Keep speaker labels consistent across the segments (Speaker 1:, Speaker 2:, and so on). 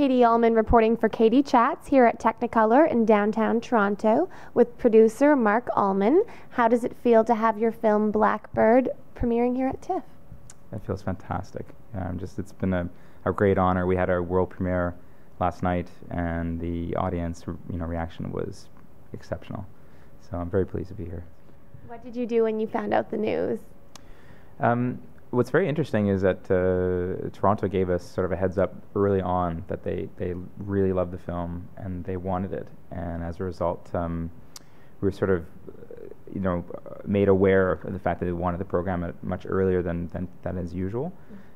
Speaker 1: Katie Uhlmann reporting for Katie Chats here at Technicolor in downtown Toronto with producer Marc Almon. How does it feel to have your film Blackbird premiering here at TIFF?
Speaker 2: It feels fantastic. It's been a great honor. We had our world premiere last night, and the audience, reaction was exceptional. So I'm very pleased to be here.
Speaker 1: What did you do when you found out the news?
Speaker 2: What's very interesting is that Toronto gave us sort of a heads up early on that they really loved the film and they wanted it, and as a result, we were sort of made aware of the fact that they wanted the program much earlier than is usual,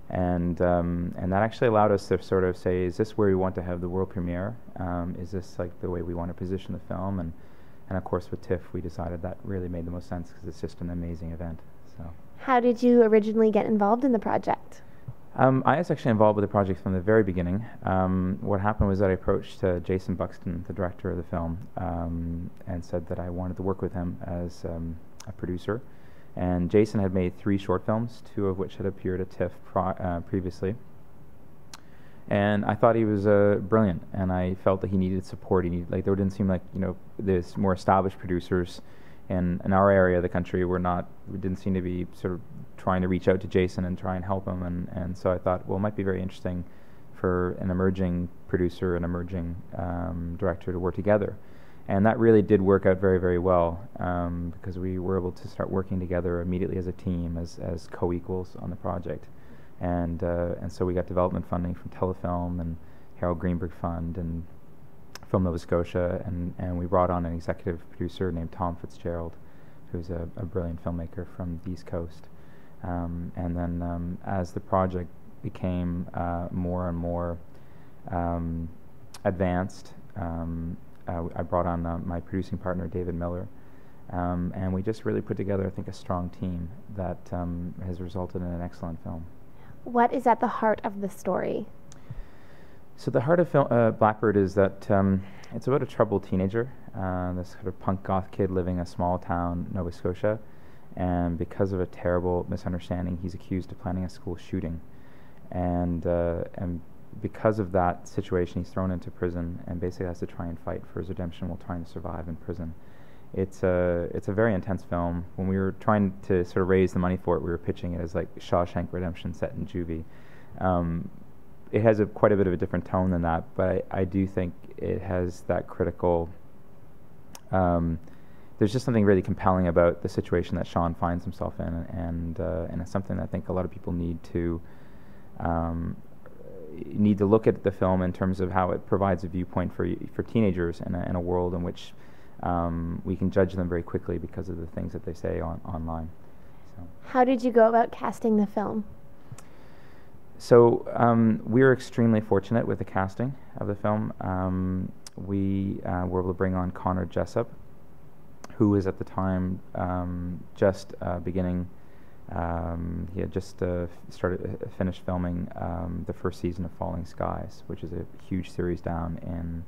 Speaker 2: and that actually allowed us to sort of say, is this where we want to have the world premiere? Is this like the way we want to position the film? And of course with TIFF we decided that really made the most sense because it's just an amazing event. So.
Speaker 1: How did you originally get involved in the project?
Speaker 2: I was actually involved with the project from the very beginning. What happened was that I approached Jason Buxton, the director of the film, and said that I wanted to work with him as a producer. And Jason had made 3 short films, 2 of which had appeared at TIFF previously. And I thought he was brilliant, and I felt that he needed support. There didn't seem like there's more established producers in our area of the country. We didn't seem to be sort of trying to reach out to Jason and try and help him, and so I thought, well, it might be very interesting for an emerging producer, an emerging director to work together. And that really did work out very, very well, because we were able to start working together immediately as a team, as co-equals on the project. And so we got development funding from Telefilm and Harold Greenberg Fund and Film Nova Scotia, and we brought on an executive producer named Tom Fitzgerald, who's a brilliant filmmaker from the East Coast. And then as the project became more and more advanced, I brought on my producing partner, David Miller, and we just really put together, I think, a strong team that has resulted in an excellent film.
Speaker 1: What is at the heart of the story?
Speaker 2: So the heart of Blackbird is that it's about a troubled teenager, this sort of punk goth kid living in a small town, Nova Scotia, and because of a terrible misunderstanding, he's accused of planning a school shooting, and because of that situation, he's thrown into prison and basically has to try and fight for his redemption while trying to survive in prison. It's a very intense film. When we were trying to sort of raise the money for it, we were pitching it as like Shawshank Redemption set in juvie. It has quite a bit of a different tone than that, but I do think it has that critical. There's just something really compelling about the situation that Sean finds himself in, and it's something that I think a lot of people need to look at the film in terms of how it provides a viewpoint for teenagers in a world in which we can judge them very quickly because of the things that they say online. So.
Speaker 1: How did you go about casting the film?
Speaker 2: So we were extremely fortunate with the casting of the film. We were able to bring on Connor Jessup, who was at the time just beginning. He had just finished filming the first season of Falling Skies, which is a huge series down in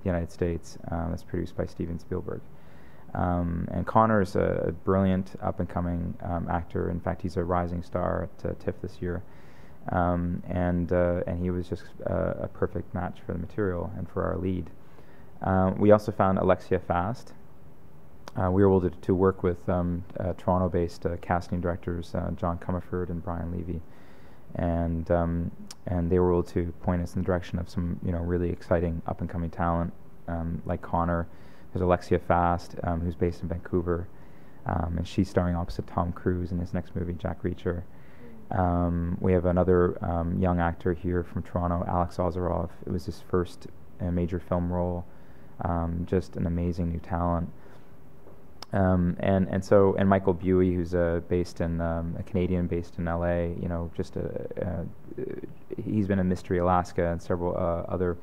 Speaker 2: the United States that's produced by Steven Spielberg. And Connor is a brilliant up-and-coming actor. In fact, he's a rising star at TIFF this year. And he was just a perfect match for the material and for our lead. We also found Alexia Fast. We were able to work with Toronto-based casting directors John Comerford and Brian Levy, and they were able to point us in the direction of some really exciting up-and-coming talent like Connor. There's Alexia Fast, who's based in Vancouver, and she's starring opposite Tom Cruise in his next movie, Jack Reacher. We have another young actor here from Toronto, Alex Ozerov. It was his first major film role. Just an amazing new talent. And Michael Buey, who's based in a Canadian based in LA. He's been in Mystery Alaska and several other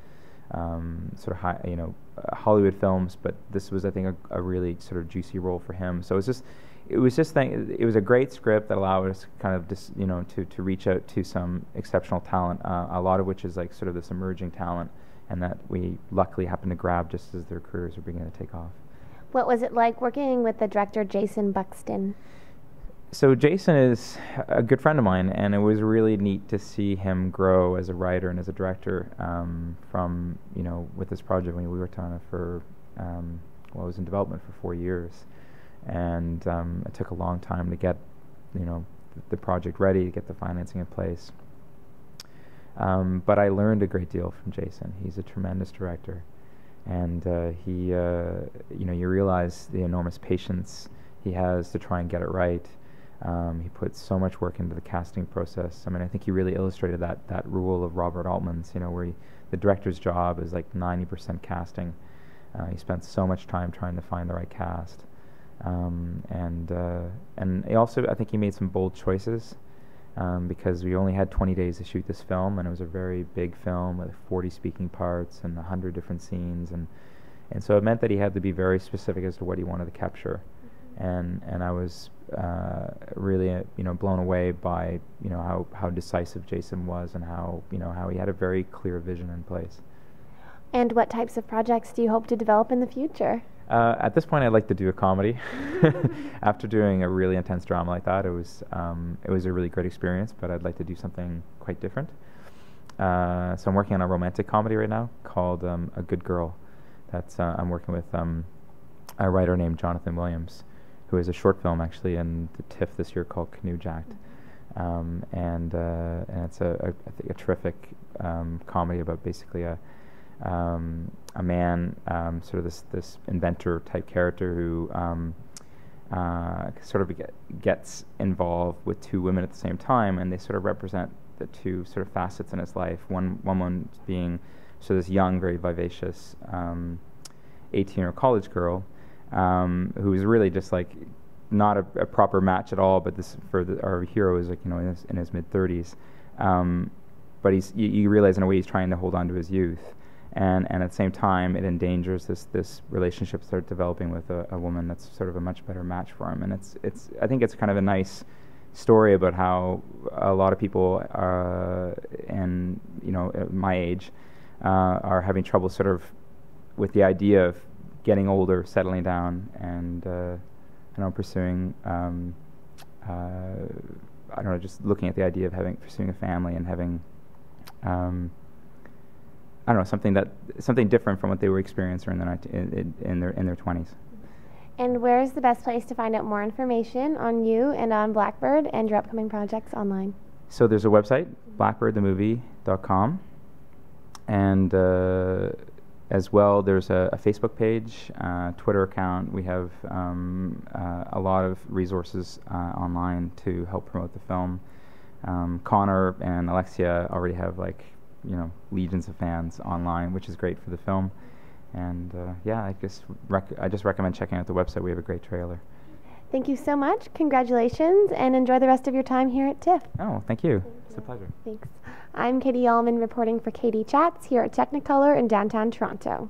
Speaker 2: sort of Hollywood films. But this was, I think, a really sort of juicy role for him. So it was a great script that allowed us kind of to reach out to some exceptional talent, a lot of which is like sort of this emerging talent, and that we luckily happened to grab just as their careers were beginning to take off.
Speaker 1: What was it like working with the director Jason Buxton?
Speaker 2: So Jason is a good friend of mine, and it was really neat to see him grow as a writer and as a director from, with this project. We worked on it for, it was in development for 4 years, and it took a long time to get, the project ready, to get the financing in place. But I learned a great deal from Jason. He's a tremendous director, and you realize the enormous patience he has to try and get it right. He put so much work into the casting process. I mean, I think he really illustrated that rule of Robert Altman's, where the director's job is like 90% casting. He spent so much time trying to find the right cast. And he also, I think he made some bold choices, because we only had 20 days to shoot this film, and it was a very big film with 40 speaking parts and 100 different scenes, and so it meant that he had to be very specific as to what he wanted to capture. And I was really blown away by how decisive Jason was, and how he had a very clear vision in place.
Speaker 1: And what types of projects do you hope to develop in the future?
Speaker 2: At this point, I'd like to do a comedy. After doing a really intense drama like that, it was a really great experience, but I'd like to do something quite different. So I'm working on a romantic comedy right now called A Good Girl. I'm working with a writer named Jonathan Williams, who has a short film actually in the Tiff this year called Canoe Jacked, and it's I think a terrific comedy about basically a man, sort of this inventor type character who sort of gets involved with two women at the same time, and they sort of represent the two sort of facets in his life. One woman being this young, very vivacious 18-year college girl, who is really just like not a proper match at all, but our hero is like in his mid-30s, but you realize in a way he's trying to hold on to his youth, and at the same time it endangers this relationship start developing with a woman that's sort of a much better match for him. And I think it's kind of a nice story about how a lot of people and my age are having trouble sort of with the idea of getting older, settling down, and pursuing just looking at the idea of pursuing a family and having something different from what they were experiencing in their 20s.
Speaker 1: And where is the best place to find out more information on you and on Blackbird and your upcoming projects online?
Speaker 2: So there's a website, blackbirdthemovie.com, and as well, there's a Facebook page, Twitter account. We have a lot of resources online to help promote the film. Connor and Alexia already have legions of fans online, which is great for the film. And I just recommend checking out the website. We have a great trailer.
Speaker 1: Thank you so much. Congratulations, and enjoy the rest of your time here at TIFF.
Speaker 2: Oh, thank you. It's a pleasure.
Speaker 1: Thanks. I'm Katie Uhlmann reporting for Katie Chats here at Technicolor in downtown Toronto.